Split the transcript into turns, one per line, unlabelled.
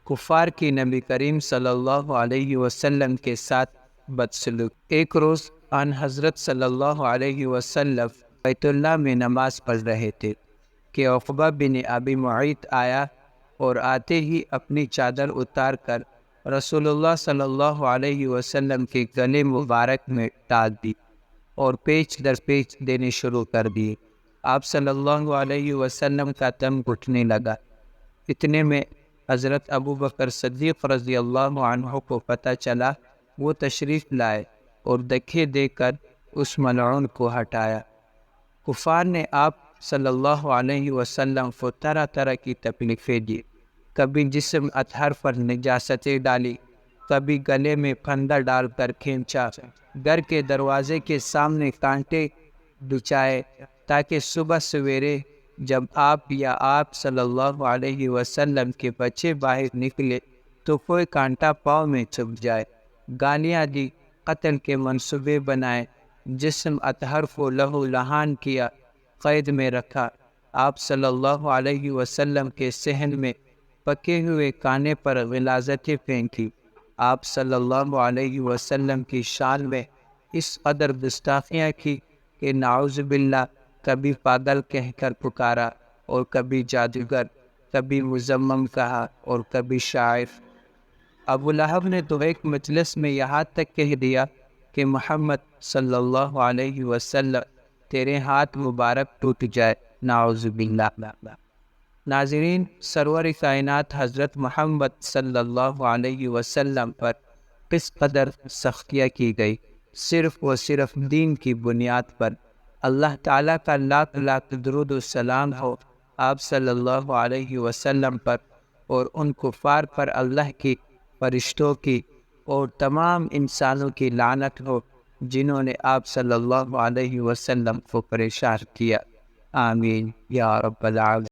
کفار کی نبی کریم صلی اللہ علیہ وسلم کے ساتھ بدسلوک۔ ایک روز آن حضرت صلی اللہ علیہ وسلم بیت اللہ میں نماز پڑھ رہے تھے کہ عقبہ بن ابی معیط آیا اور آتے ہی اپنی چادر اتار کر رسول اللہ صلی اللہ علیہ وسلم کے گلے مبارک میں ڈال دی اور پیچ در پیچ دینے شروع کر دیے۔ آپ صلی اللہ علیہ وسلم کا دم گھٹنے لگا۔ اتنے میں حضرت ابو بکر صدیق رضی اللہ عنہ کو پتہ چلا، وہ تشریف لائے اور دھکے دے کر اس ملعون کو ہٹایا۔ کفار نے آپ صلی اللہ علیہ وسلم کو طرح طرح کی تکلیفیں دی، کبھی جسم اطہر پر نجاستیں ڈالی، کبھی گلے میں پھندا ڈال کر کھینچا، گھر کے دروازے کے سامنے کانٹے بچھائے تاکہ صبح سویرے جب آپ یا آپ صلی اللہ علیہ وسلم کے بچے باہر نکلے تو کوئی کانٹا پاؤں میں چبھ جائے۔ گالیاں دی، قتل کے منصوبے بنائے، جسم اطہر کو لہو لہان کیا، قید میں رکھا۔ آپ صلی اللہ علیہ وسلم کے صحن میں پکے ہوئے کانے پر غلاظتیں پھینکی۔ آپ صلی اللہ علیہ وسلم کی شان میں اس قدر گستاخیاں کی کہ نعوذ باللہ کبھی پاگل کہہ کر پکارا اور کبھی جادوگر، کبھی مزمم کہا اور کبھی شاعر۔ ابو لہب نے تو ایک مجلس میں یہاں تک کہہ دیا کہ محمد صلی اللہ علیہ وسلم تیرے ہاتھ مبارک ٹوٹ جائے، نعوذ باللہ۔ ناظرین، سرور کائنات حضرت محمد صلی اللہ علیہ وسلم پر کس قدر سختیاں کی گئی، صرف و صرف دین کی بنیاد پر۔ اللہ تعالیٰ کا لاکھ لاکھ درود و سلام ہو آپ صلی اللہ علیہ وسلم پر اور ان کفار پر اللہ کی، فرشتوں کی اور تمام انسانوں کی لعنت ہو جنہوں نے آپ صلی اللہ علیہ وسلم کو پریشان کیا۔ آمین یا رب العالمین۔